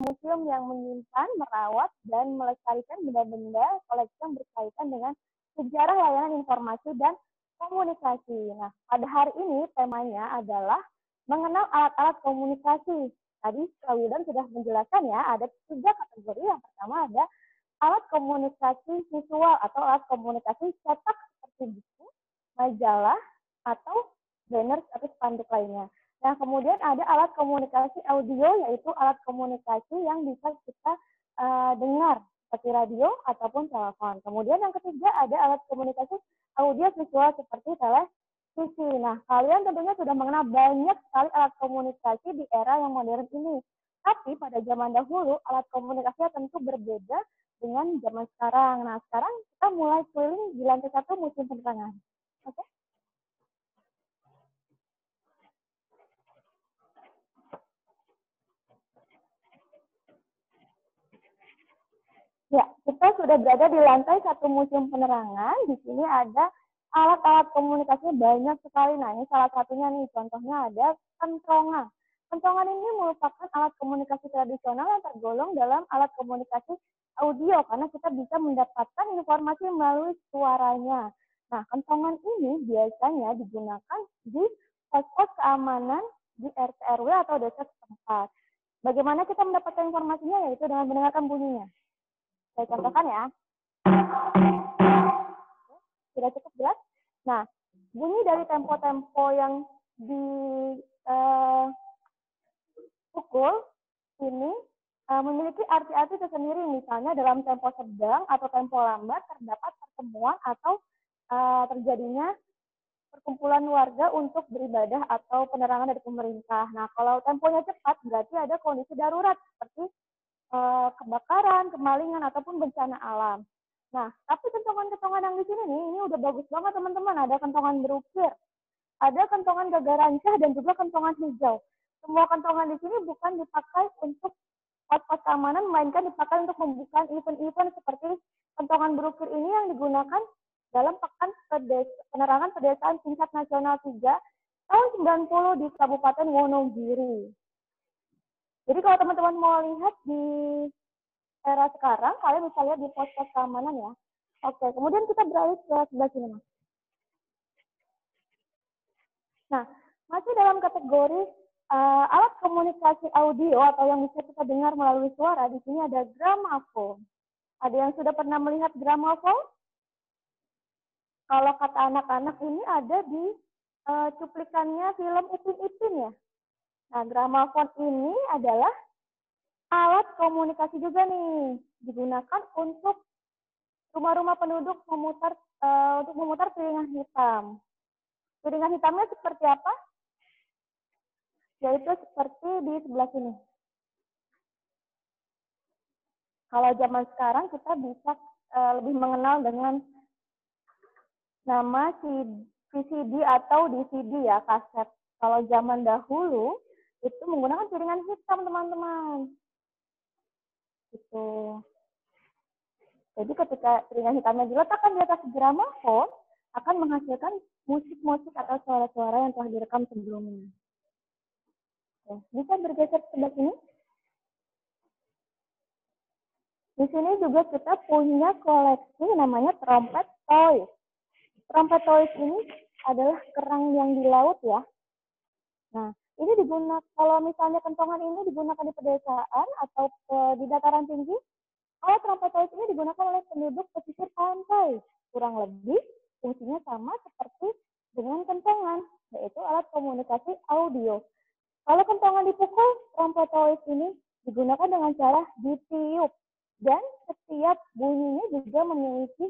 museum yang menyimpan, merawat, dan melestarikan benda-benda koleksi yang berkaitan dengan sejarah layanan informasi dan komunikasi. Nah, pada hari ini temanya adalah mengenal alat-alat komunikasi. Tadi Kak Wildan sudah menjelaskan ya, ada 3 kategori. Yang pertama ada alat komunikasi visual atau alat komunikasi cetak seperti buku, majalah, atau banner atau spanduk lainnya. Nah, kemudian ada alat komunikasi audio, yaitu alat komunikasi yang bisa kita dengar, seperti radio ataupun telepon. Kemudian yang ketiga ada alat komunikasi audio visual seperti televisi. Nah, kalian tentunya sudah mengenal banyak sekali alat komunikasi di era yang modern ini. Tapi pada zaman dahulu, alat komunikasinya tentu berbeda dengan zaman sekarang. Nah, sekarang kita mulai keliling di lantai 1 Museum Penerangan. Oke? Ya, kita sudah berada di lantai 1 Museum Penerangan. Di sini ada alat-alat komunikasi banyak sekali. Nah, ini salah satunya nih, contohnya ada kentongan. Kentongan ini merupakan alat komunikasi tradisional yang tergolong dalam alat komunikasi audio, karena kita bisa mendapatkan informasi melalui suaranya. Nah, kentongan ini biasanya digunakan di pos-pos keamanan di RT RW atau desa setempat. Bagaimana kita mendapatkan informasinya? Yaitu dengan mendengarkan bunyinya. Saya contohkan ya. Sudah cukup jelas? Nah, bunyi dari tempo-tempo yang dipukul ini memiliki arti-arti tersendiri. Misalnya dalam tempo sedang atau tempo lambat terdapat pertemuan atau terjadinya perkumpulan warga untuk beribadah atau penerangan dari pemerintah. Nah, kalau temponya cepat berarti ada kondisi darurat seperti kebakaran, kemalingan, ataupun bencana alam. Nah, tapi kentongan-kentongan yang di sini nih, ini udah bagus banget teman-teman. Ada kentongan berukir, ada kentongan gagarancah, dan juga kentongan hijau. Semua kentongan di sini bukan dipakai untuk pos-pos keamanan, melainkan dipakai untuk membuka event-event seperti kentongan berukir ini yang digunakan dalam Pekan Penerangan Pedesaan Tingkat Nasional 3 tahun 90 di Kabupaten Wonogiri. Jadi kalau teman-teman mau lihat di era sekarang, kalian bisa lihat di pos-pos keamanan ya. Oke, kemudian kita beralih ke sebelah sini, Mas. Nah, masih dalam kategori alat komunikasi audio atau yang bisa kita dengar melalui suara, di sini ada gramafon. Ada yang sudah pernah melihat gramafon? Kalau kata anak-anak ini ada di cuplikannya film Upin Ipin ya. Nah, gramafon ini adalah alat komunikasi juga nih, digunakan untuk rumah-rumah penduduk untuk memutar piringan hitam. Piringan hitamnya seperti apa? Yaitu seperti di sebelah sini. Kalau zaman sekarang kita bisa lebih mengenal dengan nama VCD atau DVD ya, kaset. Kalau zaman dahulu itu menggunakan piringan hitam, teman-teman. Gitu. Jadi ketika piringan hitamnya diletakkan di atas gramafon, akan menghasilkan musik-musik atau suara-suara yang telah direkam sebelumnya. Oke, bisa bergeser ke sebelah sini. Di sini juga kita punya koleksi namanya trompet toys. Trompet toys ini adalah kerang yang di laut ya. Nah, ini digunakan, kalau misalnya kentongan ini digunakan di pedesaan atau di dataran tinggi, kalau trompet toys ini digunakan oleh penduduk pesisir pantai. Kurang lebih fungsinya sama seperti dengan kentongan, yaitu alat komunikasi audio. Kalau kentongan dipukul, trompet toys ini digunakan dengan cara ditiup. Dan setiap bunyinya juga memiliki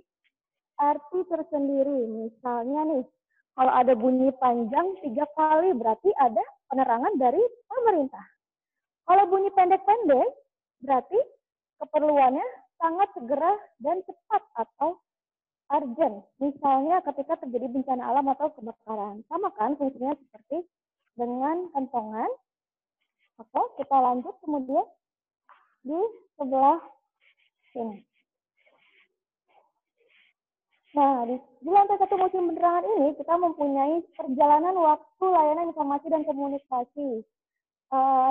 arti tersendiri. Misalnya nih, kalau ada bunyi panjang 3 kali berarti ada penerangan dari pemerintah. Kalau bunyi pendek-pendek berarti keperluannya sangat segera dan cepat atau urgent. Misalnya ketika terjadi bencana alam atau kebakaran. Sama kan fungsinya seperti dengan kentongan. Oke, kita lanjut kemudian di sebelah sini. Nah, di lantai 1 Museum Penerangan ini kita mempunyai perjalanan waktu layanan informasi dan komunikasi.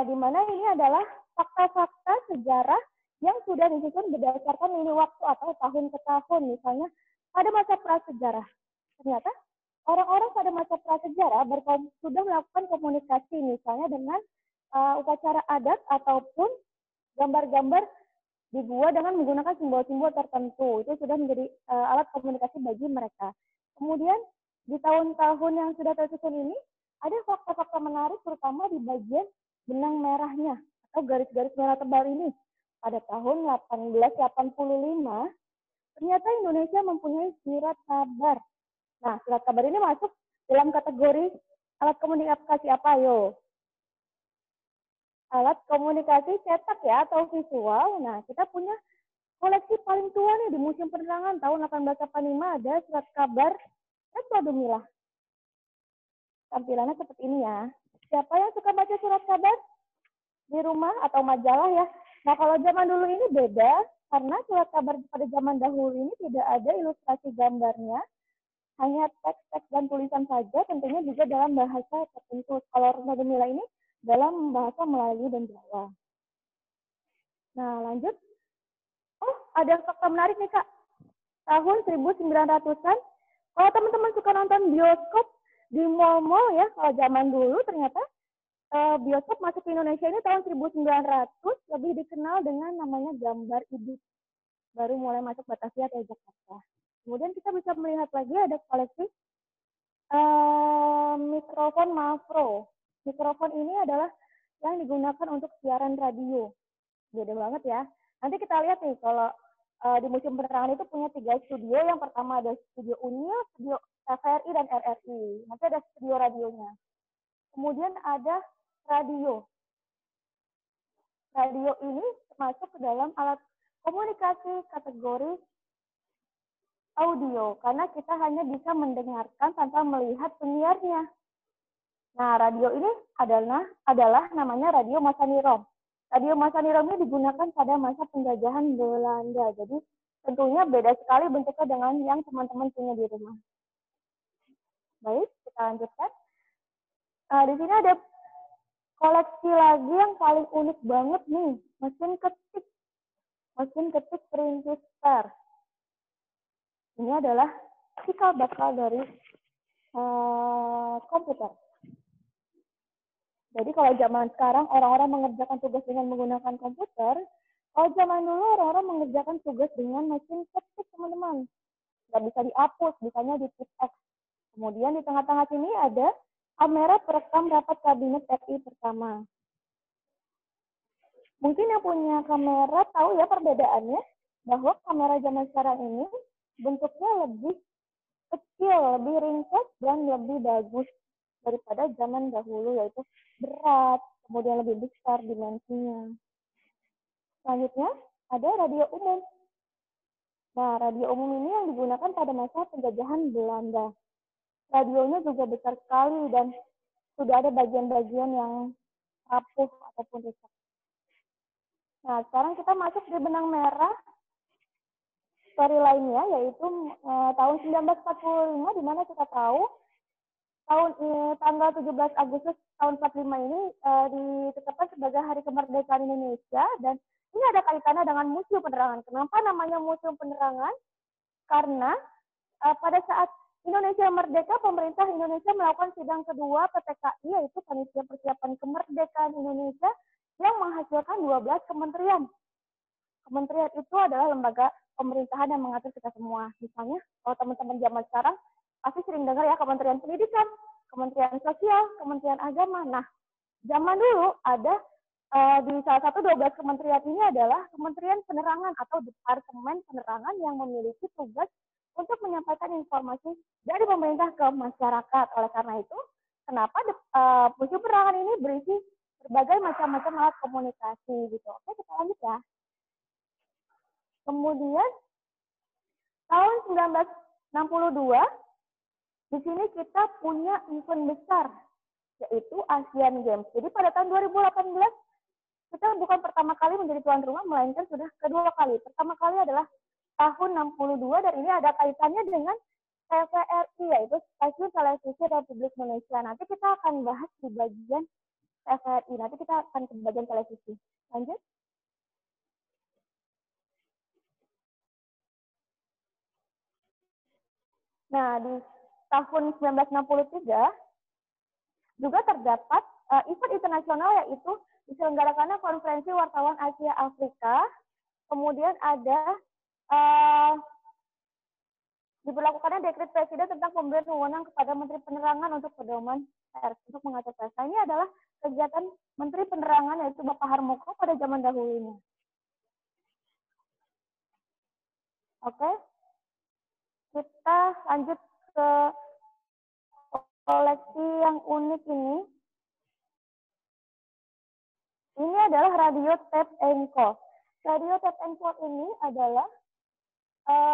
Di mana ini adalah fakta-fakta sejarah yang sudah disusun berdasarkan lini waktu atau tahun ke tahun. Misalnya pada masa prasejarah, ternyata orang-orang pada masa prasejarah sudah melakukan komunikasi misalnya dengan upacara adat ataupun gambar-gambar di gua dengan menggunakan simbol-simbol tertentu. Itu sudah menjadi alat komunikasi bagi mereka. Kemudian di tahun-tahun yang sudah tersusun ini, ada fakta-fakta menarik terutama di bagian benang merahnya atau garis-garis merah tebal ini. Pada tahun 1885, ternyata Indonesia mempunyai surat kabar. Nah, surat kabar ini masuk dalam kategori alat komunikasi apa, yo? Alat komunikasi cetak ya, atau visual. Nah, kita punya koleksi paling tua nih di Museum Penerangan. Tahun 1885 ada surat kabar Dumilah. Tampilannya seperti ini ya. Siapa yang suka baca surat kabar? Di rumah atau majalah ya. Nah, kalau zaman dulu ini beda, karena surat kabar pada zaman dahulu ini tidak ada ilustrasi gambarnya, hanya teks-teks dan tulisan saja, tentunya juga dalam bahasa tertentu. Kalau Dumilah ini dalam bahasa Melayu dan Jawa. Nah, lanjut. Oh, ada fakta menarik nih, Kak. Tahun 1900-an, kalau teman-teman suka nonton bioskop di mall-mall ya, kalau zaman dulu ternyata bioskop masuk ke Indonesia ini tahun 1900, lebih dikenal dengan namanya gambar hidup. Baru mulai masuk Batavia atau Jakarta. Kemudian kita bisa melihat lagi ada koleksi mikrofon Mavro. Mikrofon ini adalah yang digunakan untuk siaran radio. Beda banget ya. Nanti kita lihat nih, kalau di Museum Penerangan itu punya 3 studio. Yang pertama ada studio UNIL, studio TVRI, dan RRI. Nanti ada studio radionya. Kemudian ada radio. Radio ini masuk ke dalam alat komunikasi kategori audio, karena kita hanya bisa mendengarkan tanpa melihat penyiarnya. Nah, radio ini adalah namanya radio Masanirom. Radio Masanirom ini digunakan pada masa penjajahan Belanda. Jadi tentunya beda sekali bentuknya dengan yang teman-teman punya di rumah. Baik, kita lanjutkan. Di sini ada koleksi lagi yang paling unik banget nih, mesin ketik. Mesin ketik perintis per. Ini adalah cikal bakal dari komputer. Jadi kalau zaman sekarang orang-orang mengerjakan tugas dengan menggunakan komputer, kalau zaman dulu orang-orang mengerjakan tugas dengan mesin ketik, teman-teman. Nggak bisa dihapus, bisanya di tip X. Kemudian di tengah-tengah sini ada kamera perekam rapat kabinet RI pertama. Mungkin yang punya kamera tahu ya perbedaannya, bahwa kamera zaman sekarang ini bentuknya lebih kecil, lebih ringkas, dan lebih bagus daripada zaman dahulu, yaitu berat, kemudian lebih besar dimensinya. Selanjutnya, ada radio umum. Nah, radio umum ini yang digunakan pada masa penjajahan Belanda. Radionya juga besar sekali dan sudah ada bagian-bagian yang rapuh ataupun rusak. Nah, sekarang kita masuk di benang merah story lainnya, yaitu tahun 1945, di mana kita tahu tanggal 17 Agustus tahun 45 ini ditetapkan sebagai Hari Kemerdekaan Indonesia, dan ini ada kaitannya dengan Museum Penerangan. Kenapa namanya Museum Penerangan? Karena pada saat Indonesia merdeka, pemerintah Indonesia melakukan sidang kedua PPKI, yaitu Panitia Persiapan Kemerdekaan Indonesia, yang menghasilkan 12 kementerian. Kementerian itu adalah lembaga pemerintahan yang mengatur kita semua. Misalnya, kalau teman-teman zaman sekarang pasti sering dengar ya, Kementerian Pendidikan, Kementerian Sosial, Kementerian Agama. Nah, zaman dulu ada di salah satu 12 kementerian ini adalah Kementerian Penerangan atau Departemen Penerangan yang memiliki tugas untuk menyampaikan informasi dari pemerintah ke masyarakat. Oleh karena itu, kenapa Museum Penerangan ini berisi berbagai macam-macam alat komunikasi gitu. Oke, kita lanjut ya. Kemudian tahun 1962, di sini kita punya event besar, yaitu Asian Games. Jadi pada tahun 2018, kita bukan pertama kali menjadi tuan rumah, melainkan sudah kedua kali. Pertama kali adalah tahun 62, dan ini ada kaitannya dengan TVRI, yaitu Stasiun Televisi Republik Indonesia. Nanti kita akan bahas di bagian TVRI. Nanti kita akan ke bagian televisi. Lanjut. Nah, di tahun 1963 juga terdapat event internasional, yaitu diselenggarakannya Konferensi Wartawan Asia Afrika. Kemudian ada diberlakukannya dekret presiden tentang pemberian wewenang kepada Menteri Penerangan untuk pedoman pers untuk mengatur pers. Nah, ini adalah kegiatan Menteri Penerangan, yaitu Bapak Harmoko pada zaman dahulunya. Oke, kita lanjut ke koleksi yang unik ini. Ini adalah radio tape and cord. Radio tape and cord ini adalah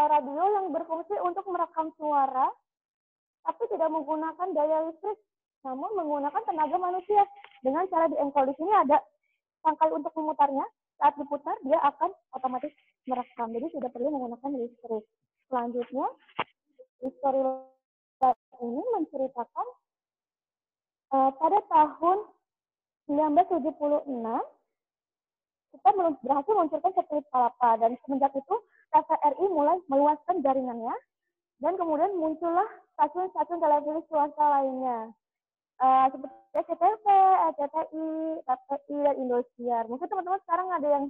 radio yang berfungsi untuk merekam suara, tapi tidak menggunakan daya listrik, namun menggunakan tenaga manusia. Dengan cara di-encode di sini ada tangkai untuk memutarnya. Saat diputar, dia akan otomatis merekam. Jadi tidak perlu menggunakan listrik. Selanjutnya, history ini menceritakan pada tahun 1976, kita berhasil meluncurkan satelit Palapa, dan semenjak itu TVRI mulai meluaskan jaringannya, dan kemudian muncullah stasiun-stasiun televisi swasta lainnya, seperti SCTV, RCTI, TVRI, dan Indosiar. Mungkin teman-teman sekarang ada yang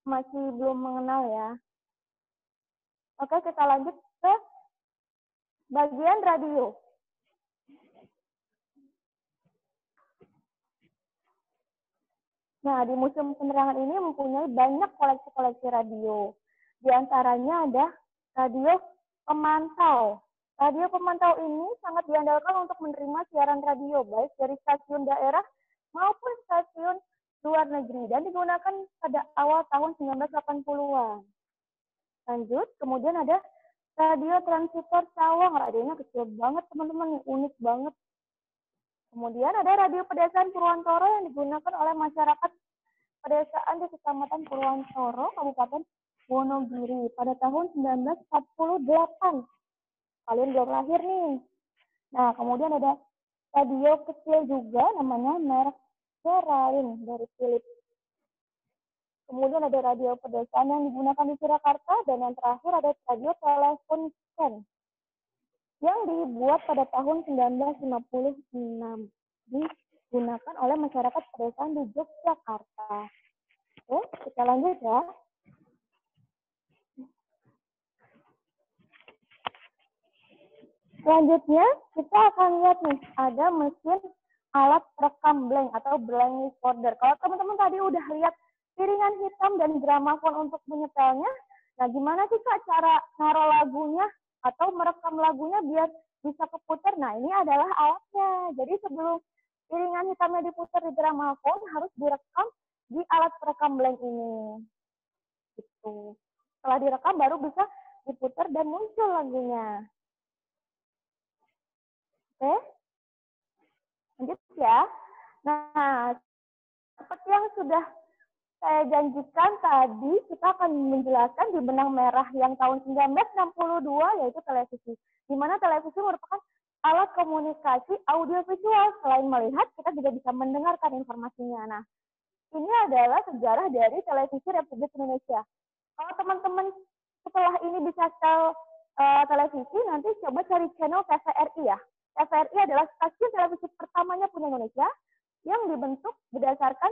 masih belum mengenal ya. Oke, kita lanjut ke bagian radio. Nah, di Museum Penerangan ini mempunyai banyak koleksi-koleksi radio. Di antaranya ada radio pemantau. Radio pemantau ini sangat diandalkan untuk menerima siaran radio, baik dari stasiun daerah maupun stasiun luar negeri, dan digunakan pada awal tahun 1980-an. Lanjut, kemudian ada radio transistor Cawang. Radionya kecil banget, teman-teman, unik banget. Kemudian ada radio pedesaan Purwantoro yang digunakan oleh masyarakat pedesaan di Kecamatan Purwantoro, Kabupaten Wonogiri pada tahun 1948. Kalian belum lahir nih. Nah, kemudian ada radio kecil juga, namanya merek Serain dari Philips. Kemudian ada radio pedesaan yang digunakan di Surakarta, dan yang terakhir ada radio telepon scan yang dibuat pada tahun 1956, digunakan oleh masyarakat pedesaan di Yogyakarta. Oke, kita lanjut ya. Selanjutnya, kita akan lihat nih, ada mesin alat perekam blank atau blank recorder. Kalau teman-teman tadi udah lihat piringan hitam dan gramafon untuk menyetelnya, nah gimana sih Kak cara naruh lagunya atau merekam lagunya biar bisa keputar? Nah, ini adalah alatnya. Jadi sebelum piringan hitamnya diputar di gramafon, harus direkam di alat perekam blank ini. Gitu. Setelah direkam baru bisa diputar dan muncul lagunya. Oke, lanjut ya. Nah, seperti yang sudah saya janjikan tadi, kita akan menjelaskan di benang merah yang tahun 1962, yaitu televisi. Di mana televisi merupakan alat komunikasi audiovisual. Selain melihat, kita juga bisa mendengarkan informasinya. Nah, ini adalah sejarah dari televisi Republik Indonesia. Kalau teman-teman setelah ini bisa setel televisi, nanti coba cari channel TVRI ya. TVRI adalah stasiun televisi pertamanya punya Indonesia yang dibentuk berdasarkan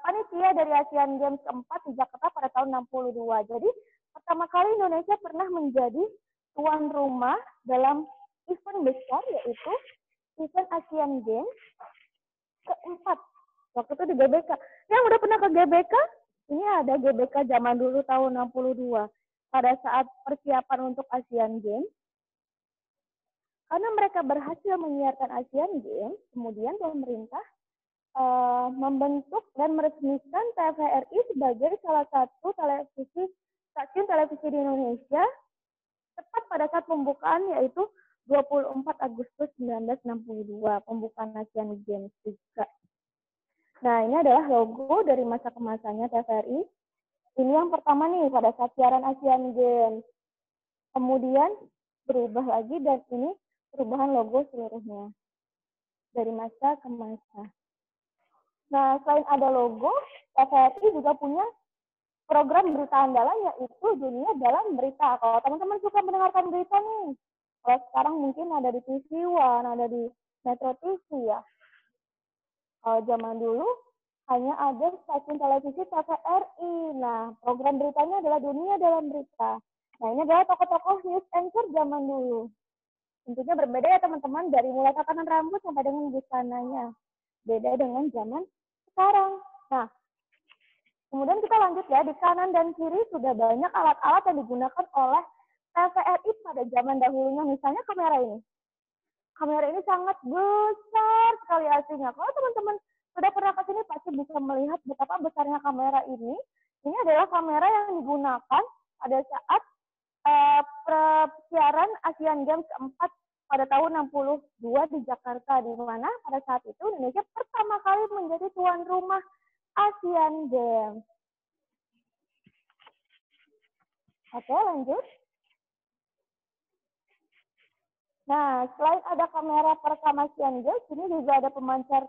panitia dari Asian Games keempat di Jakarta pada tahun 62. Jadi pertama kali Indonesia pernah menjadi tuan rumah dalam event besar, yaitu event Asian Games keempat. Waktu itu di GBK. Yang udah pernah ke GBK? Ini ada GBK zaman dulu tahun 62. Pada saat persiapan untuk Asian Games, karena mereka berhasil menyiarkan Asian Games, kemudian pemerintah membentuk dan meresmikan TVRI sebagai salah satu stasiun televisi di Indonesia tepat pada saat pembukaan, yaitu 24 Agustus 1962, pembukaan Asian Games juga. Nah, ini adalah logo dari masa ke masanya TVRI. Ini yang pertama nih pada saat siaran Asian Games. Kemudian berubah lagi, dan ini perubahan logo seluruhnya dari masa ke masa. Nah, selain ada logo, TVRI juga punya program berita andalan, yaitu Dunia Dalam Berita. Kalau teman-teman suka mendengarkan berita nih, kalau sekarang mungkin ada di TV One, ada di Metro TV ya. Kalau zaman dulu hanya ada stasiun televisi TVRI. Nah, program beritanya adalah Dunia Dalam Berita. Nah, ini adalah tokoh-tokoh news anchor zaman dulu. Tentunya berbeda ya teman-teman, dari mulai tatanan rambut sampai dengan busananya. Beda dengan zaman sekarang. Nah, kemudian kita lanjut ya, di kanan dan kiri sudah banyak alat-alat yang digunakan oleh TVRI pada zaman dahulunya. Misalnya kamera ini. Kamera ini sangat besar sekali aslinya. Kalau teman-teman sudah pernah ke sini pasti bisa melihat betapa besarnya kamera ini. Ini adalah kamera yang digunakan pada saat siaran Asian Games keempat pada tahun 62 di Jakarta, di mana pada saat itu Indonesia pertama kali menjadi tuan rumah Asian Games. Oke, lanjut. Nah, selain ada kamera perekam Asian Games, ini juga ada pemancar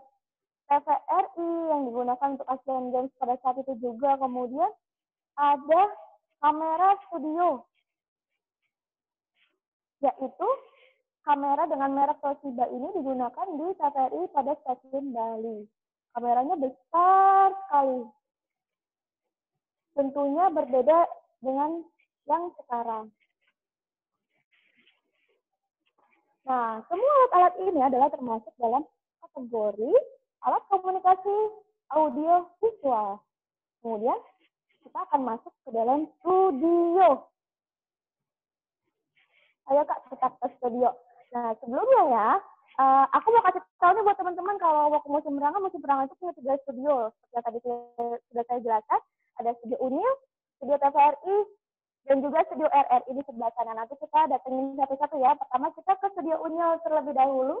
TVRI yang digunakan untuk Asian Games pada saat itu juga. Kemudian ada kamera studio, yaitu kamera dengan merek Toshiba ini digunakan di TVRI pada stasiun Bali. Kameranya besar sekali. Tentunya berbeda dengan yang sekarang. Nah, semua alat-alat ini adalah termasuk dalam kategori alat komunikasi audio visual. Kemudian kita akan masuk ke dalam studio. Ayo Kak, kita ke studio. Nah, sebelumnya ya, aku mau kasih tahu nih buat teman-teman kalau waktu musim perangan itu punya 3 studio. Seperti yang tadi sudah saya jelaskan, ada studio UNIL, studio TVRI, dan juga studio RRI di sebelah sana. Nanti kita datengin satu-satu ya. Pertama kita ke studio UNIL terlebih dahulu.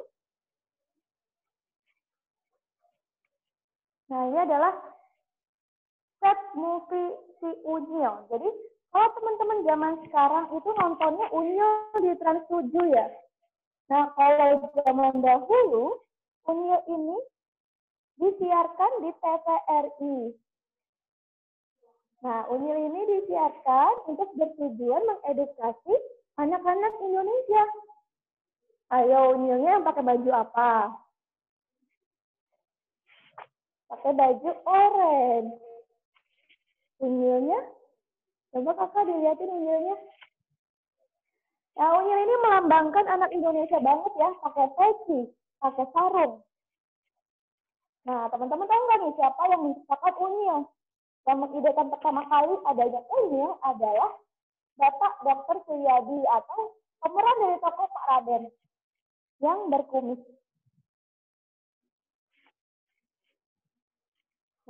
Nah, ini adalah set movie si UNIL. Jadi, kalau teman-teman zaman sekarang itu nontonnya UNIL di Trans 7 ya. Nah, kalau zaman dahulu, UNIL ini disiarkan di TVRI. Nah, UNIL ini disiarkan untuk bertujuan mengedukasi anak-anak Indonesia. Ayo, UNIL-nya yang pakai baju apa? Pakai baju oranye. UNIL-nya, coba kakak dilihatin UNIL-nya. Nah, UNIL ini melambangkan anak Indonesia banget ya, pakai peci, pakai sarung. Nah, teman-teman tahu nggak nih siapa yang menciptakan UNIL? Yang mengidekan pertama kali adanya UNIL adalah Bapak Dr. Suryadi atau pemeran dari tokoh Pak Raden yang berkumis.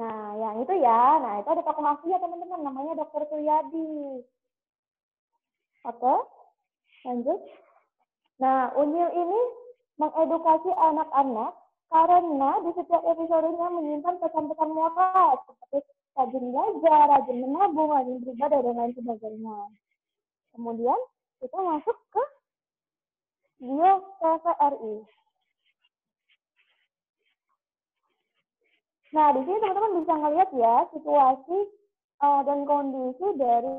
Nah, yang itu ya. Nah, itu ada tokoh aslinya teman-teman, namanya Dr. Suryadi. Oke, lanjut. Nah, UNIL ini mengedukasi anak-anak karena di setiap episodenya menyimpan pesan-pesan moral seperti rajin belajar, rajin menabung, rajin beribadah, dan lain sebagainya. Kemudian kita masuk ke studio TVRI. Nah, di sini teman-teman bisa ngelihat ya situasi dan kondisi dari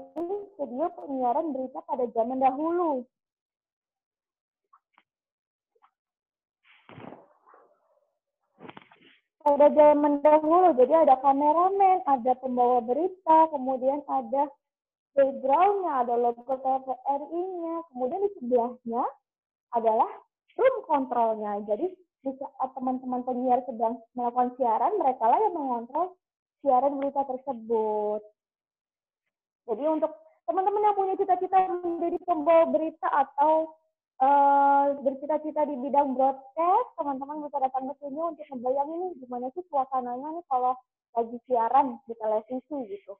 studio penyiaran berita pada zaman dahulu. Pada zaman dahulu, jadi ada kameramen, ada pembawa berita, kemudian ada background-nya, ada logo TVRI-nya, kemudian di sebelahnya adalah room control-nya. Jadi di saat teman-teman penyiar sedang melakukan siaran, mereka lah yang mengontrol siaran berita tersebut. Jadi untuk teman-teman yang punya cita-cita menjadi pembawa berita atau bercita-cita di bidang broadcast, teman-teman bisa datang ke sini untuk membayangin nih gimana sih suasananya nih kalau lagi siaran di televisi gitu.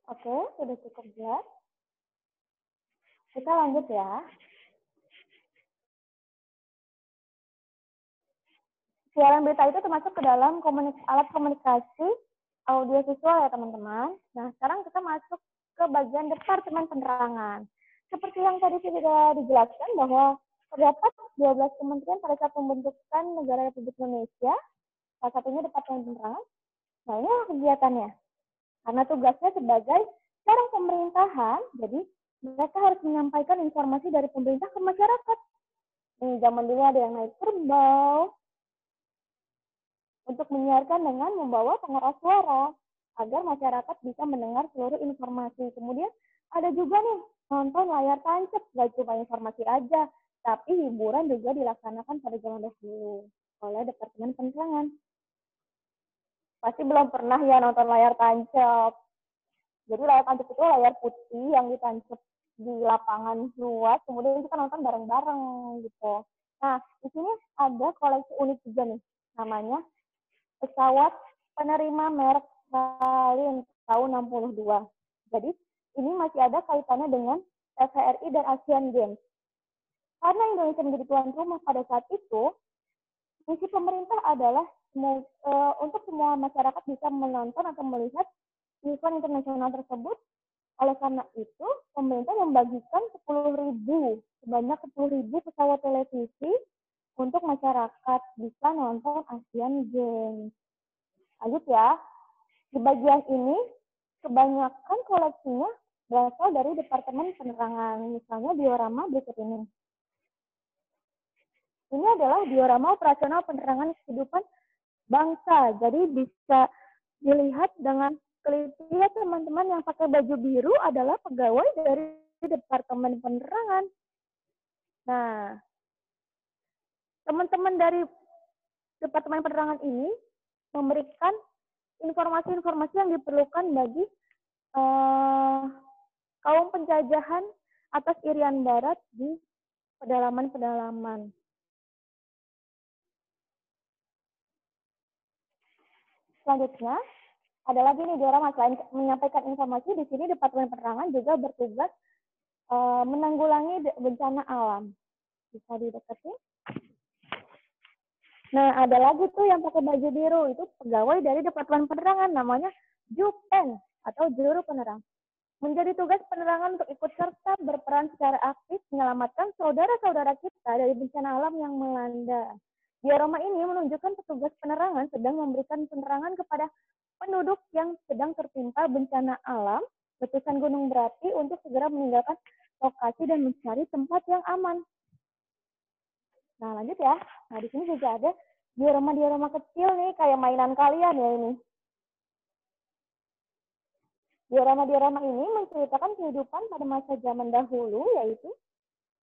Oke, sudah cukup jelas. Kita lanjut ya. Siaran berita itu termasuk ke dalam alat komunikasi audio visual ya teman-teman. Nah, sekarang kita masuk ke bagian departemen penerangan. Seperti yang tadi sudah dijelaskan bahwa terdapat 12 kementerian pada saat pembentukan Negara Republik Indonesia, salah satunya Departemen Penerangan. Nah, ini kegiatannya. Karena tugasnya sebagai sekarang pemerintahan, jadi mereka harus menyampaikan informasi dari pemerintah ke masyarakat. Zaman dulu ada yang naik kerbau untuk menyiarkan dengan membawa pengeras suara agar masyarakat bisa mendengar seluruh informasi. Kemudian ada juga nih nonton layar tancap, gak cuma informasi aja, tapi hiburan juga dilaksanakan pada zaman dahulu oleh Departemen Penerangan. Pasti belum pernah ya nonton layar tancap. Jadi layar tancap itu layar putih yang ditancap di lapangan luas, kemudian kita nonton bareng-bareng gitu. Nah, di sini ada koleksi unik juga nih, namanya pesawat penerima merek Stalin tahun 62. Jadi ini masih ada kaitannya dengan TVRI dan Asian Games. Karena Indonesia menjadi tuan rumah pada saat itu, misi pemerintah adalah untuk semua masyarakat bisa menonton atau melihat event internasional tersebut. Oleh karena itu, pemerintah membagikan sebanyak 10.000 pesawat televisi untuk masyarakat bisa nonton Asian Games. Lanjut ya, di bagian ini kebanyakan koleksinya berasal dari Departemen Penerangan. Misalnya diorama berikut ini. Ini adalah diorama operasional penerangan kehidupan bangsa. Jadi bisa dilihat dengan lihat teman-teman yang pakai baju biru adalah pegawai dari Departemen Penerangan. Nah, teman-teman dari Departemen Penerangan ini memberikan informasi-informasi yang diperlukan bagi kaum penjajahan atas Irian Barat di pedalaman-pedalaman. Selanjutnya, ada lagi nih diorama selain menyampaikan informasi, di sini Departemen Penerangan juga bertugas menanggulangi bencana alam. Bisa dideketin. Nah, ada lagi tuh yang pakai baju biru, itu pegawai dari Departemen Penerangan, namanya Jupen atau Juru Penerang. Menjadi tugas penerangan untuk ikut serta berperan secara aktif menyelamatkan saudara-saudara kita dari bencana alam yang melanda. Diorama ini menunjukkan petugas penerangan sedang memberikan penerangan kepada penduduk yang sedang tertimpa bencana alam, letusan gunung berapi untuk segera meninggalkan lokasi dan mencari tempat yang aman. Nah, lanjut ya. Nah, di sini juga ada diorama-diorama kecil nih, kayak mainan kalian ya ini. Diorama-diorama ini menceritakan kehidupan pada masa zaman dahulu, yaitu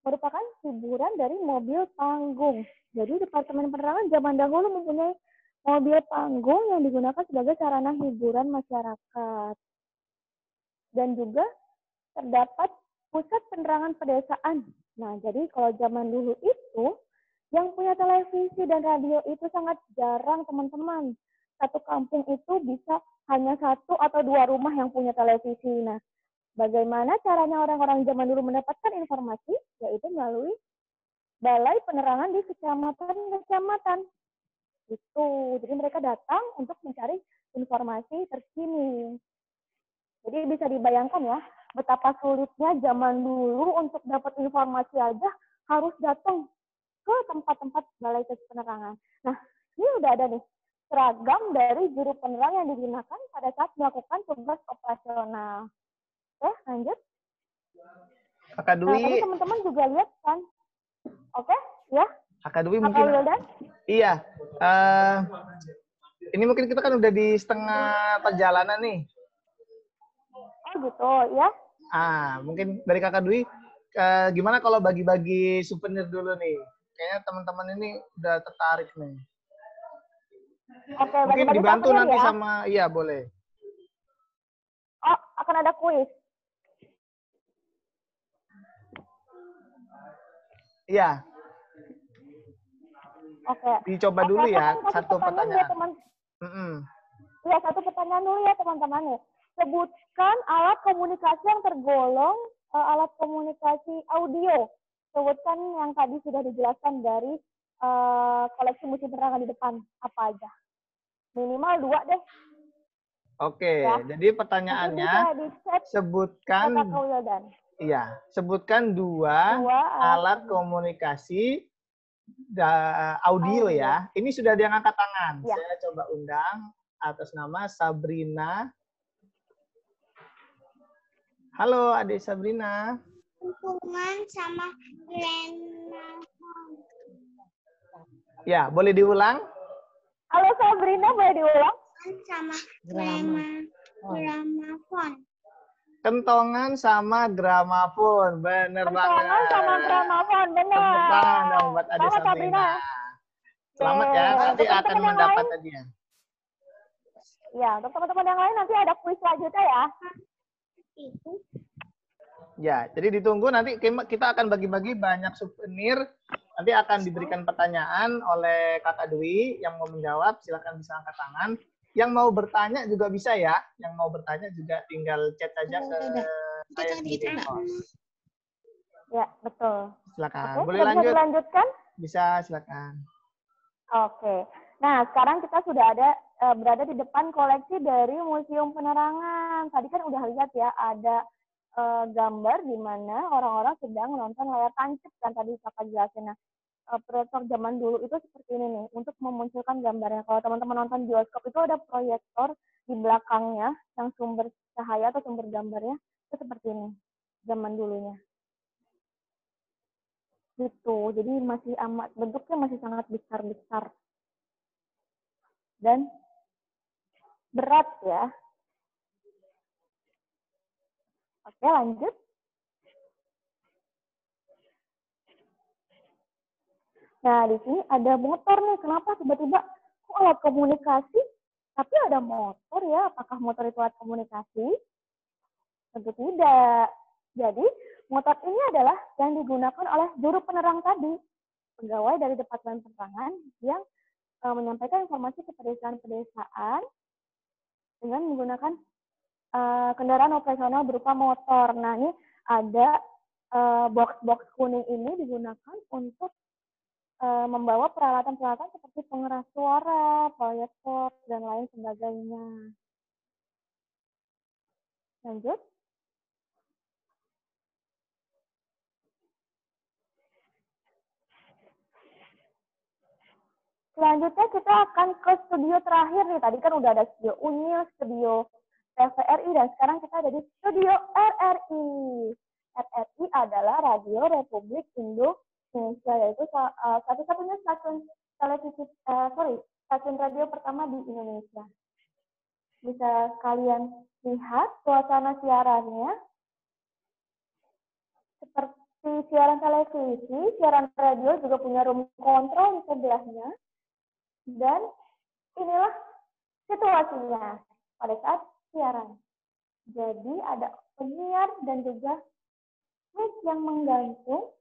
merupakan hiburan dari mobil panggung. Jadi Departemen Penerangan zaman dahulu mempunyai mobil panggung yang digunakan sebagai sarana hiburan masyarakat. Dan juga terdapat pusat penerangan pedesaan. Nah, jadi kalau zaman dulu itu, yang punya televisi dan radio itu sangat jarang, teman-teman. Satu kampung itu bisa hanya 1 atau 2 rumah yang punya televisi. Nah, bagaimana caranya orang-orang zaman dulu mendapatkan informasi? Yaitu melalui balai penerangan di kecamatan-kecamatan. Itu. Jadi mereka datang untuk mencari informasi terkini. Jadi bisa dibayangkan ya, betapa sulitnya zaman dulu untuk dapat informasi aja harus datang ke tempat-tempat balai penerangan. Nah, ini udah ada nih seragam dari juru penerang yang digunakan pada saat melakukan tugas operasional. Oke, lanjut. Kakak Dwi. Nah, tadi teman-teman juga lihat kan? Oke, ya. Kakak Dwi mungkin. Iya. Ini mungkin kita kan udah di setengah perjalanan nih. Oh gitu, ya. Mungkin dari Kakak Dwi, gimana kalau bagi-bagi souvenir dulu nih? Kayaknya teman-teman ini udah tertarik nih. Oke, mungkin bagi-bagi dibantu nanti ya? sama, iya boleh. Oh, akan ada kuis. Iya. Oke. Dicoba dulu ya, satu pertanyaan. Iya, satu pertanyaan dulu ya teman-teman nih. Sebutkan alat komunikasi yang tergolong alat komunikasi audio. Sebutkan yang tadi sudah dijelaskan dari koleksi musik penerangan di depan. Apa aja? Minimal 2 deh. Oke, ya. Jadi pertanyaannya, sebutkan Iya, sebutkan dua alat komunikasi audio ya. Ini sudah dia ngangkat tangan. Ya. Saya coba undang atas nama Sabrina. Halo, adik Sabrina. Hubungan sama gramafon. Ya, boleh diulang? Halo Sabrina, boleh diulang? Sama gramafon. Kentongan sama gramafon, bener banget. Kentongan sama gramafon, benar. Tepuk tangan dong buat adik Sabrina. Selamat ya, nanti akan mendapat hadiah. Ya, untuk teman-teman yang lain nanti ada kuis selanjutnya ya. Itu. Ya, jadi ditunggu nanti kita akan bagi-bagi banyak souvenir. Nanti akan diberikan pertanyaan oleh Kakak Dwi yang mau menjawab, silakan bisa angkat tangan. Yang mau bertanya juga bisa ya. Yang mau bertanya juga tinggal chat saja ke saya di Demos. Ya, betul. Silakan. Oke, Boleh bisa lanjut? dilanjutkan? Bisa, silakan. Oke. Nah, sekarang kita sudah berada di depan koleksi dari Museum Penerangan. Tadi kan udah lihat ya, ada gambar di mana orang-orang sedang menonton layar tancap kan tadi Kakak jelasin. Nah, proyektor zaman dulu itu seperti ini nih, untuk memunculkan gambarnya. Kalau teman-teman nonton bioskop itu ada proyektor di belakangnya yang sumber cahaya atau sumber gambarnya itu seperti ini zaman dulunya. Gitu. Jadi masih bentuknya masih sangat besar-besar. Dan berat ya. Oke, lanjut. Nah, di sini ada motor nih. Kenapa tiba-tiba kok alat komunikasi? Tapi ada motor ya. Apakah motor itu alat komunikasi? Tentu tidak. Jadi, motor ini adalah yang digunakan oleh juru penerang tadi. Pegawai dari Departemen Penerangan yang menyampaikan informasi ke pedesaan-pedesaan dengan menggunakan kendaraan operasional berupa motor. Nah, ini ada box-box kuning ini digunakan untuk membawa peralatan-peralatan seperti pengeras suara, proyektor, dan lain sebagainya. Lanjut. Selanjutnya kita akan ke studio terakhir nih. Tadi kan udah ada studio Unyil, studio TVRI, dan sekarang kita ada di studio RRI. RRI adalah Radio Republik Indonesia, yaitu satu-satunya stasiun stasiun radio pertama di Indonesia. Bisa kalian lihat suasana siarannya seperti siaran televisi, siaran radio juga punya room control di sebelahnya. Dan inilah situasinya pada saat siaran. Jadi ada penyiar dan juga mic yang menggantung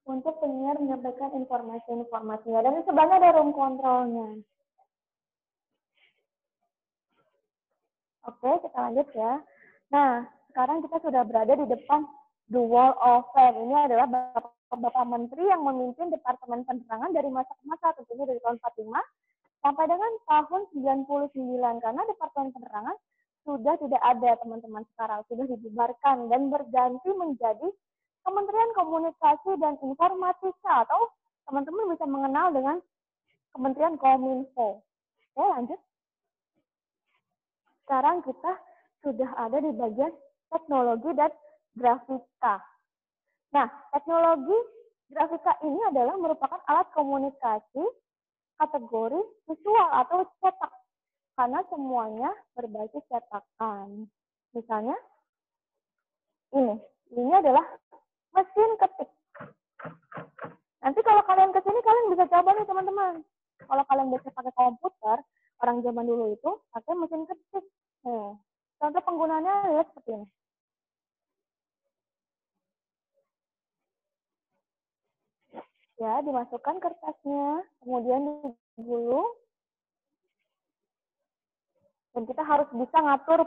untuk penyiar menyampaikan informasi-informasinya. Dan di sebelahnya ada room controlnya. Oke, kita lanjut ya. Nah, sekarang kita sudah berada di depan The Wall of Fame. Ini adalah Bapak Menteri yang memimpin Departemen Penerangan dari masa ke masa, tentunya dari tahun 45 sampai dengan tahun 99. Karena Departemen Penerangan sudah tidak ada, teman-teman, sekarang. Sudah dibubarkan dan berganti menjadi Kementerian Komunikasi dan Informatika, atau teman-teman bisa mengenal dengan Kementerian Kominfo. Oke, lanjut. Sekarang kita sudah ada di bagian teknologi dan grafika. Nah, teknologi grafika ini adalah merupakan alat komunikasi kategori visual atau cetak, karena semuanya berbasis cetakan. Misalnya, ini adalah mesin ketik. Nanti kalau kalian ke sini, kalian bisa coba nih teman-teman. Kalau kalian biasa pakai komputer, orang zaman dulu itu pakai mesin ketik. Contoh penggunaannya ya seperti ini. Ya, dimasukkan kertasnya, kemudian digulung, dan kita harus bisa ngatur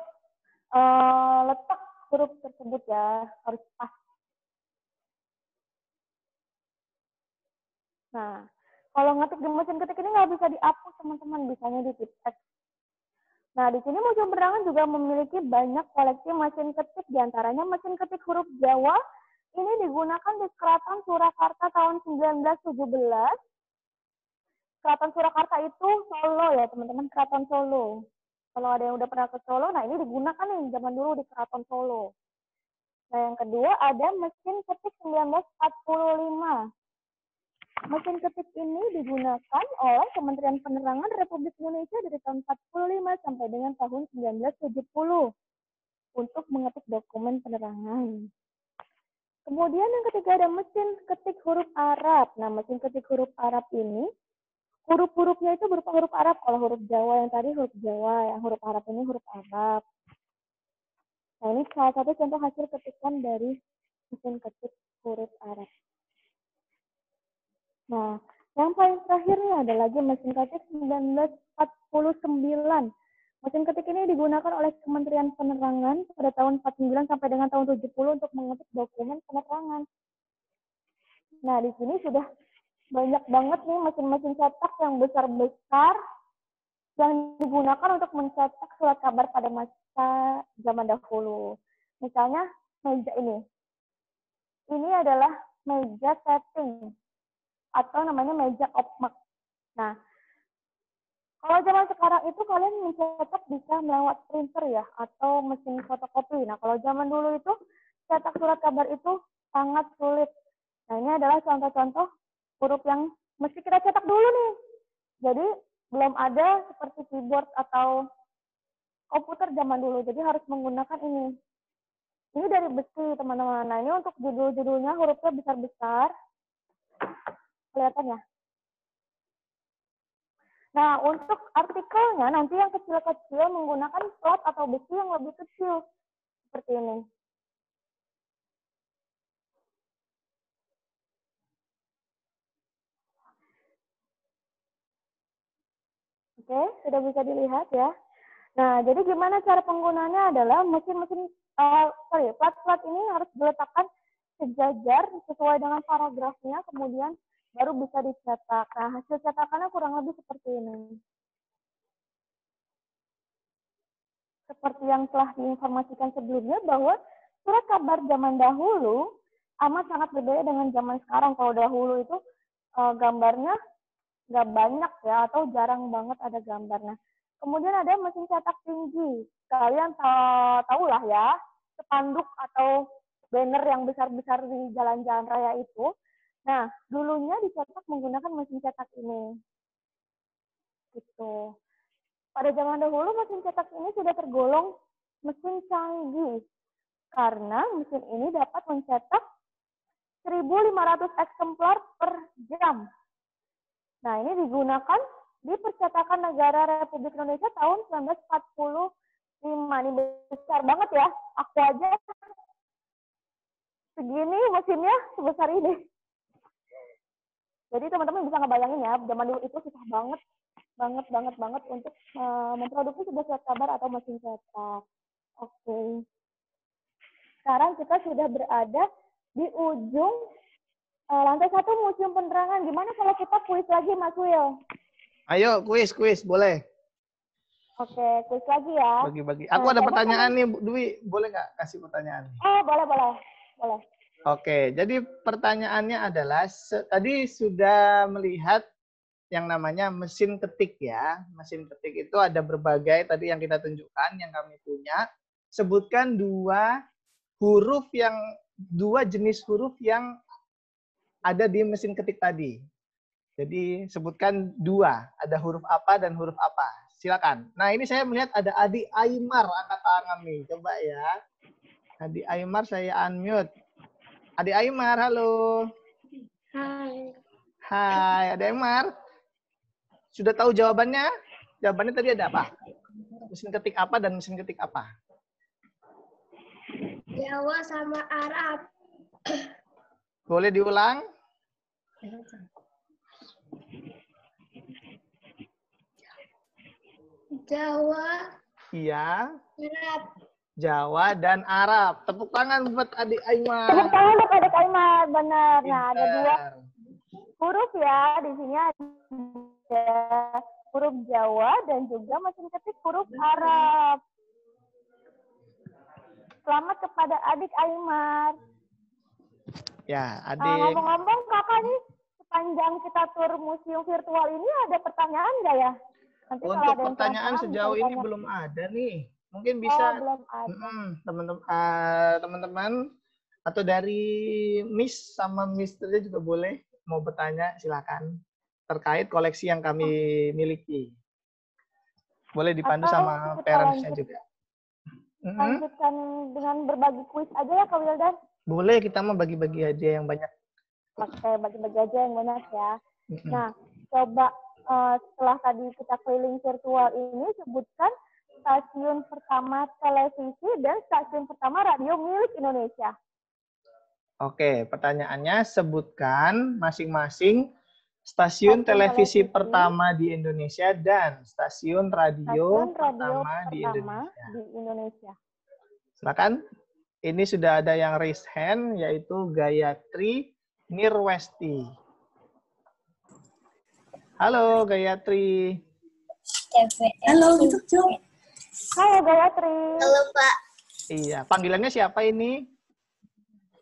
letak huruf tersebut ya, harus pas. Nah, kalau ngetik di mesin ketik ini nggak bisa dihapus teman-teman, bisanya di tip X. Nah, di sini Museum Penerangan juga memiliki banyak koleksi mesin ketik, diantaranya mesin ketik huruf Jawa. Ini digunakan di Keraton Surakarta tahun 1917. Keraton Surakarta itu Solo ya, teman-teman, Keraton Solo. Kalau ada yang udah pernah ke Solo, nah ini digunakan nih zaman dulu di Keraton Solo. Nah, yang kedua ada mesin ketik 1945. Mesin ketik ini digunakan oleh Kementerian Penerangan Republik Indonesia dari tahun 45 sampai dengan tahun 1970 untuk mengetik dokumen penerangan. Kemudian yang ketiga ada mesin ketik huruf Arab. Nah, mesin ketik huruf Arab ini, huruf-hurufnya itu berupa huruf Arab. Kalau huruf Jawa yang tadi huruf Jawa, yang huruf Arab ini huruf Arab. Nah, ini salah satu contoh hasil ketikan dari mesin ketik huruf Arab. Nah, yang paling terakhirnya ada lagi mesin ketik 1949. Mesin ketik ini digunakan oleh Kementerian Penerangan pada tahun 49 sampai dengan tahun 70 untuk mengetik dokumen penerangan. Nah, di sini sudah banyak banget nih mesin-mesin cetak yang besar-besar yang digunakan untuk mencetak surat kabar pada masa zaman dahulu. Misalnya meja ini. Ini adalah meja setting atau namanya meja opmak. Nah, kalau zaman sekarang itu kalian mencetak bisa melewat printer ya atau mesin fotokopi. Nah, kalau zaman dulu itu cetak surat kabar itu sangat sulit. Nah, ini adalah contoh-contoh huruf yang mesti kita cetak dulu nih. Jadi belum ada seperti keyboard atau komputer zaman dulu. Jadi harus menggunakan ini. Ini dari besi, teman-teman. Nah, ini untuk judul-judulnya hurufnya besar-besar. Kelihatan ya? Nah, untuk artikelnya nanti yang kecil-kecil menggunakan slot atau besi yang lebih kecil. Seperti ini. Oke, sudah bisa dilihat ya. Nah, jadi gimana cara penggunaannya adalah plat-plat ini harus diletakkan sejajar sesuai dengan paragrafnya, kemudian baru bisa dicetak. Nah, hasil cetakannya kurang lebih seperti ini. Seperti yang telah diinformasikan sebelumnya bahwa surat kabar zaman dahulu amat sangat berbeda dengan zaman sekarang. Kalau dahulu itu gambarnya nggak banyak ya, atau jarang banget ada gambarnya. Kemudian ada mesin cetak tinggi. Kalian tahu lah ya, spanduk atau banner yang besar-besar di jalan-jalan raya itu. Nah, dulunya dicetak menggunakan mesin cetak ini. Gitu. Pada zaman dahulu mesin cetak ini sudah tergolong mesin canggih karena mesin ini dapat mencetak 1.500 eksemplar per jam. Nah, ini digunakan di Percetakan Negara Republik Indonesia tahun 1945. Ini besar banget ya. Aku aja segini mesinnya sebesar ini. Jadi teman-teman bisa ngebayangin ya, zaman dulu itu susah banget untuk memproduksi sebuah surat kabar atau mesin cetak. Oke. Sekarang kita sudah berada di ujung lantai 1 Museum Penerangan. Gimana kalau kita kuis lagi, Mas Will? Ayo, kuis, boleh. Oke, kuis lagi ya. Bagi-bagi. Aku ada pertanyaan nih, Dwi. Boleh nggak kasih pertanyaan? Oh, boleh. Oke, jadi pertanyaannya adalah, tadi sudah melihat yang namanya mesin ketik ya. Mesin ketik itu ada berbagai tadi yang kita tunjukkan, yang kami punya. Sebutkan dua jenis huruf yang ada di mesin ketik tadi. Jadi sebutkan dua, ada huruf apa dan huruf apa. Silakan. Nah, ini saya melihat ada Adi Aymar angkat tangan nih. Coba ya. Adi Aymar saya unmute. Adi Aymar, halo. Hai, Adi Aymar. Sudah tahu jawabannya? Jawabannya tadi ada apa? Mesin ketik apa dan mesin ketik apa? Jawa sama Arab. Boleh diulang? Jawa. Iya. Arab. Jawa dan Arab. Tepuk tangan buat Adik Aymar. Tepuk tangan untuk Adik Aymar, benar. Nah, ada dua huruf ya. Di sini ada huruf Jawa dan juga mesin ketik huruf Arab. Selamat kepada adik Aymar. Ya, adik. Ngomong-ngomong, kakak nih sepanjang kita tur museum virtual ini ada pertanyaan nggak ya? Nanti kalau Untuk ada yang pertanyaan kurang, sejauh bisa ini ditanya. belum ada nih. Mungkin bisa Belum ada. teman-teman atau dari Miss sama Misternya juga boleh mau bertanya, silakan. Terkait koleksi yang kami miliki. Boleh dipandu Atau sama kita parents-nya juga. lanjutkan dengan berbagi kuis aja ya, Kak Wildan. Boleh, kita mau bagi-bagi hadiah yang banyak. Oke, bagi-bagi aja yang banyak ya. Nah, coba setelah tadi kita keliling virtual ini, sebutkan stasiun pertama televisi dan stasiun pertama radio milik Indonesia. Oke, pertanyaannya sebutkan masing-masing stasiun televisi pertama di Indonesia dan stasiun radio pertama di Indonesia. Silakan. Ini sudah ada yang raise hand, yaitu Gayatri Nirwesti. Halo Gayatri. Halo, gitu Jo. Halo Gayatri. Halo Pak. Iya, panggilannya siapa ini?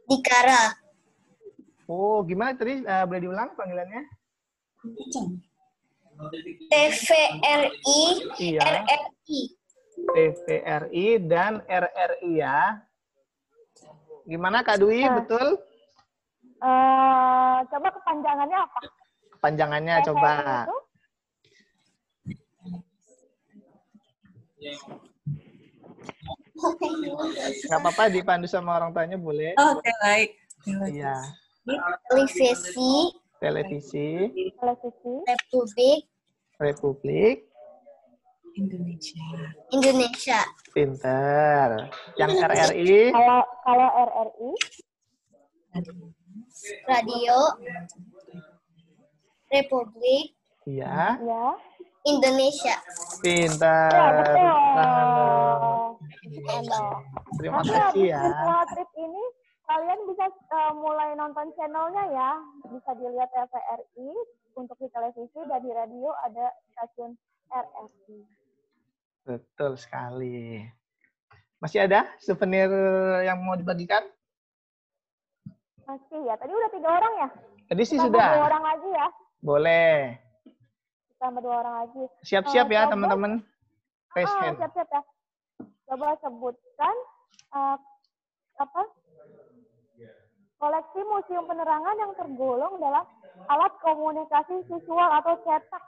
Dikara. Oh, gimana tadi? Boleh diulang panggilannya? TVRI, Iya. RRI. TVRI dan RRI ya. Gimana Kak Dwi, betul? Coba kepanjangannya apa? Kepanjangannya TVRI coba. Itu? Nggak apa-apa dipandu sama orang tuanya boleh. Oke, baik. Iya. Televisi. Televisi. Republik Indonesia. Pinter. Yang RRI? Kalau RRI? Radio. Republik Iya. Ya. Indonesia. Pinter. Ya, betul. Terima Nanti kasih habis ya. virtual trip ini, kalian bisa mulai nonton channelnya ya. Bisa dilihat TVRI untuk di televisi dan di radio ada stasiun RRI. Betul sekali. Masih ada souvenir yang mau dibagikan? Masih ya. Tadi udah 3 orang ya? Tadi sih Tambah sudah. 2 orang lagi ya? Boleh. Tambah 2 orang lagi. Siap-siap ya coba- teman-teman. Raise hand. Siap-siap ya. Coba sebutkan koleksi museum penerangan yang tergolong dalam alat komunikasi visual atau cetak.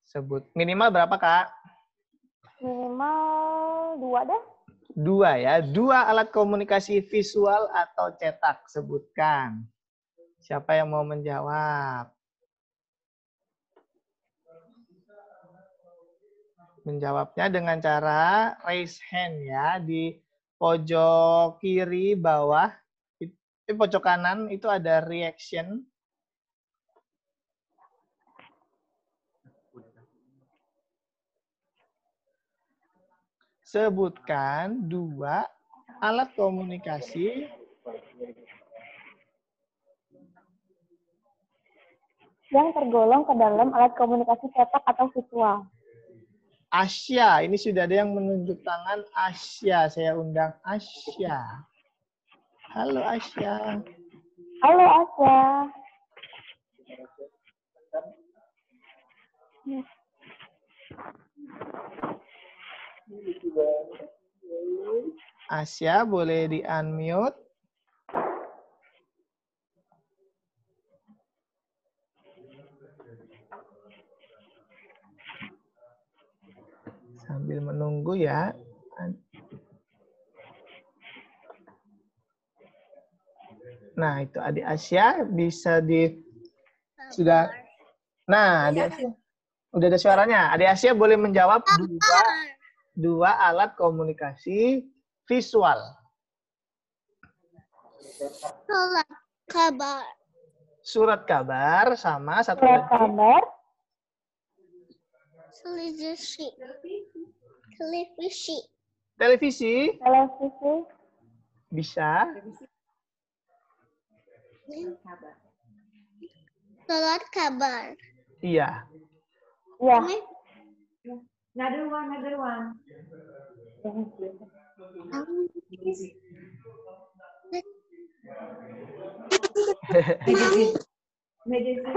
Sebut. Minimal berapa, Kak? Minimal 2 deh. 2 ya. 2 alat komunikasi visual atau cetak. Sebutkan. Siapa yang mau menjawab? Menjawabnya dengan cara raise hand ya. Di pojok kiri bawah. Di pojok kanan itu ada reaction. Sebutkan 2 alat komunikasi yang tergolong ke dalam alat komunikasi cetak atau visual. Asya. Ini sudah ada yang menunjuk tangan Asya. Saya undang Asya. Halo Asya. Halo Asya. Asya boleh di-unmute. Sambil menunggu ya. Nah, itu Adik Asya bisa sudah. Nah, Adik Asya udah ada suaranya. Adik Asya boleh menjawab 2 alat komunikasi visual. Surat kabar. Surat kabar sama satu Surat lagi. kabar. Televisi. Televisi Televisi. bisa. Surat kabar. Iya. Iya. Another one. Medicine.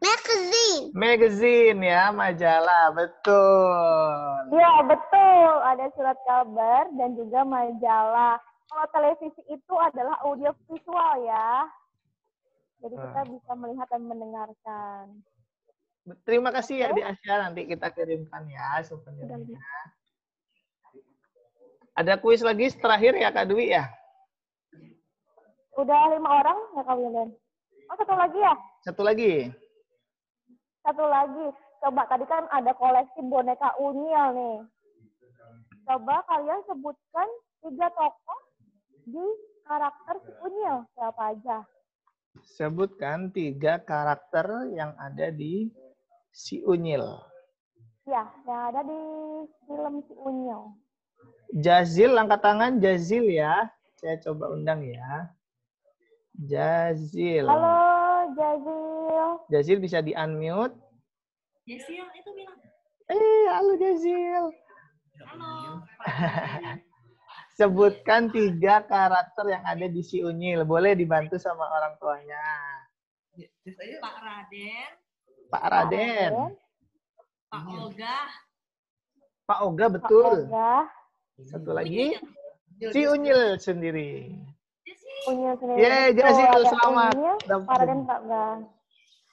Magazine. Magazine ya, majalah, betul. Iya, betul. Ada surat kabar dan juga majalah. Kalau televisi itu adalah audio visual ya. Jadi kita bisa melihat dan mendengarkan. Terima kasih ya di Asia, nanti kita kirimkan ya souvenirnya. Ada kuis lagi terakhir ya Kak Dwi ya? Udah 5 orang ya Kak Wildan? Oh, satu lagi ya? Satu lagi. Satu lagi. Coba tadi kan ada koleksi boneka unyil nih. Coba kalian sebutkan 3 tokoh di karakter si unyil. Siapa aja? Sebutkan 3 karakter yang ada di si unyil. Ya, yang ada di film si unyil. Jazil, angkat tangan Jazil ya. Saya coba undang ya. Jazil. Halo, Jazil. Jazil bisa di-unmute. Jazil itu bilang. Halo Jazil. Halo. Sebutkan 3 karakter yang ada di si unyil. Boleh dibantu sama orang tuanya. Pak Raden. Pak Raden. Pak Olga. Pak Oga, betul. Pak Oga. Satu lagi. Si unyil sendiri. Unyil sendiri. Yeay, Jazil, selamat. Pak Raden, Pak Oga.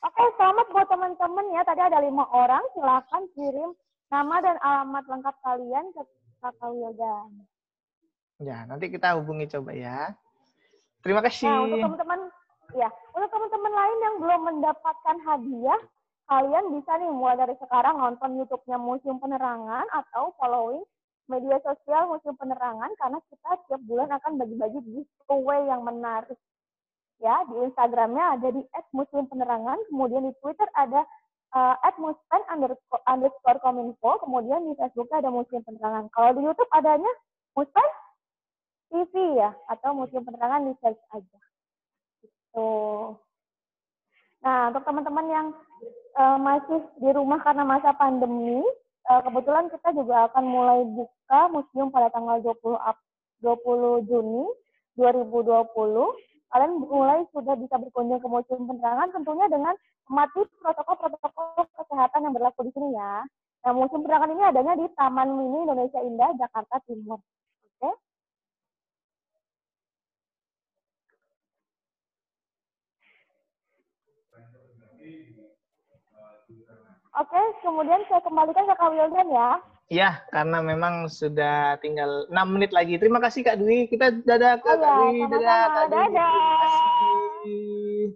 Oke, selamat buat teman-teman ya. Tadi ada 5 orang. Silakan kirim nama dan alamat lengkap kalian ke Kakak Wildan. Ya, nanti kita hubungi coba ya. Terima kasih. Nah, untuk teman-teman lain yang belum mendapatkan hadiah, kalian bisa nih mulai dari sekarang nonton YouTube-nya Museum Penerangan atau following media sosial Museum Penerangan karena kita setiap bulan akan bagi-bagi giveaway yang menarik. Ya, di Instagramnya ada di @museumpenerangan, kemudian di Twitter ada @muspen_kominfo, kemudian di Facebooknya ada Museum Penerangan. Kalau di YouTube adanya Muspen TV ya, atau Museum Penerangan di search aja. Gitu. Nah, untuk teman-teman yang masih di rumah karena masa pandemi, kebetulan kita juga akan mulai buka museum pada tanggal 20 Juni 2020. Kalian mulai sudah bisa berkunjung ke Museum Penerangan tentunya dengan mematuhi protokol-protokol kesehatan yang berlaku di sini ya. Nah, Museum Penerangan ini adanya di Taman Mini Indonesia Indah, Jakarta Timur. Oke. Oke, kemudian saya kembalikan ke Kak Wildan ya. Ya, karena memang sudah tinggal 6 menit lagi. Terima kasih Kak Dwi. Kita dadah ke Kak Dwi. Dadah Kak Dwi. Dadah. Terima kasih.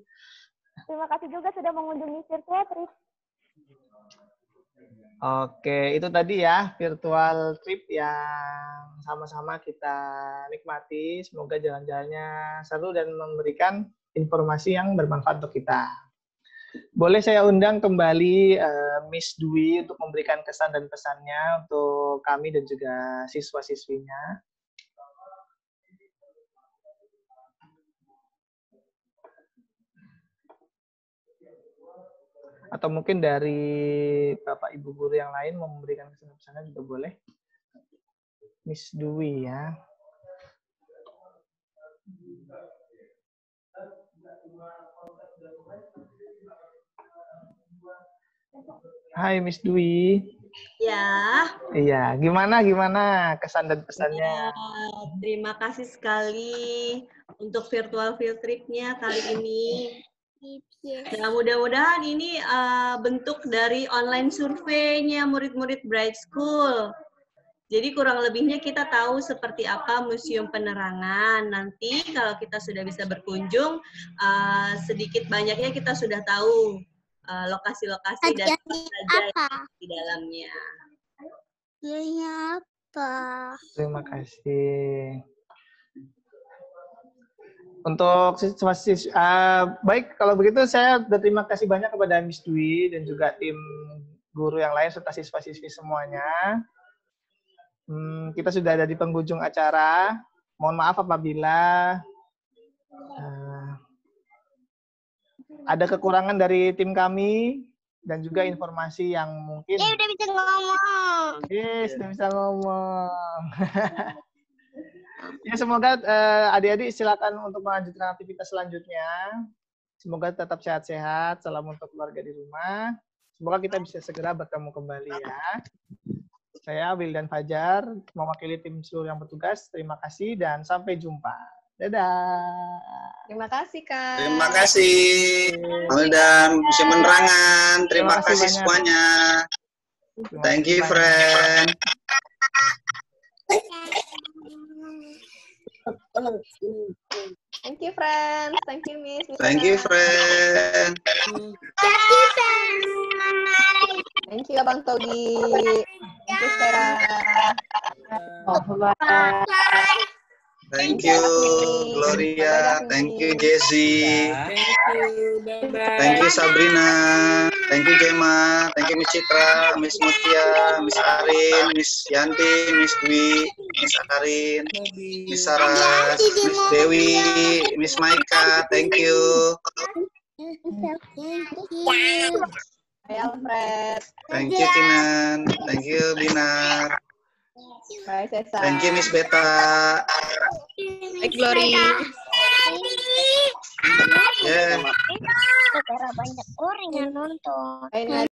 Terima kasih juga sudah mengunjungi virtual trip. Oke, itu tadi ya virtual trip yang sama-sama kita nikmati. Semoga jalan-jalannya seru dan memberikan informasi yang bermanfaat untuk kita. Boleh saya undang kembali Miss Dwi untuk memberikan kesan dan pesannya untuk kami dan juga siswa-siswinya. Atau mungkin dari Bapak Ibu guru yang lain mau memberikan kesan-pesannya juga boleh. Miss Dwi ya. Hai Miss Dwi. Ya. Iya, gimana kesan dan pesannya? Ya, terima kasih sekali untuk virtual field trip-nya kali ini. Nah, mudah-mudahan ini bentuk dari online surveinya murid-murid Bright School. Jadi kurang lebihnya kita tahu seperti apa Museum Penerangan. Nanti kalau kita sudah bisa berkunjung, sedikit banyaknya kita sudah tahu lokasi-lokasi dan apa saja yang di dalamnya. Hadiahnya apa? Terima kasih. Untuk baik, kalau begitu saya berterima kasih banyak kepada Miss Dwi dan juga tim guru yang lain serta siswa-siswi semuanya. Kita sudah ada di penghujung acara. Mohon maaf apabila ada kekurangan dari tim kami. dan juga informasi yang mungkin. Dia udah bisa ngomong. Yes, udah bisa ngomong. Ya, semoga adik-adik silakan untuk melanjutkan aktivitas selanjutnya. Semoga tetap sehat-sehat. Salam untuk keluarga di rumah. Semoga kita bisa segera bertemu kembali ya. Saya Wildan Fajar, mewakili tim seluruh yang bertugas. Terima kasih dan sampai jumpa. Dadah. Terima kasih, Kak. Terima kasih. Wildan, bisa menerangan. Terima Terima kasih kasih banyak. semuanya. Terima Thank kasih you, banyak. friend. Thank you, friends. Thank you, Miss. Thank you, friend. Thank you, Abang Togi. Thank you, Sarah. Thank you, Gloria. Thank you, Jessie. Thank you, Sabrina. Thank you, Gemma. Thank you, Miss Citra, Miss Mutia, Miss Arin, Miss Yanti, Miss Dwi, Miss Arin, Miss Saras, Miss Dewi, Miss Maika. Thank you. Hai, Alfred. Thank you, Kinan. Thank you, Binar. Hai, Cesar. Thank you, Miss Beta. Hai, Glory. Yeah. Banyak orang yang nonton. Hai,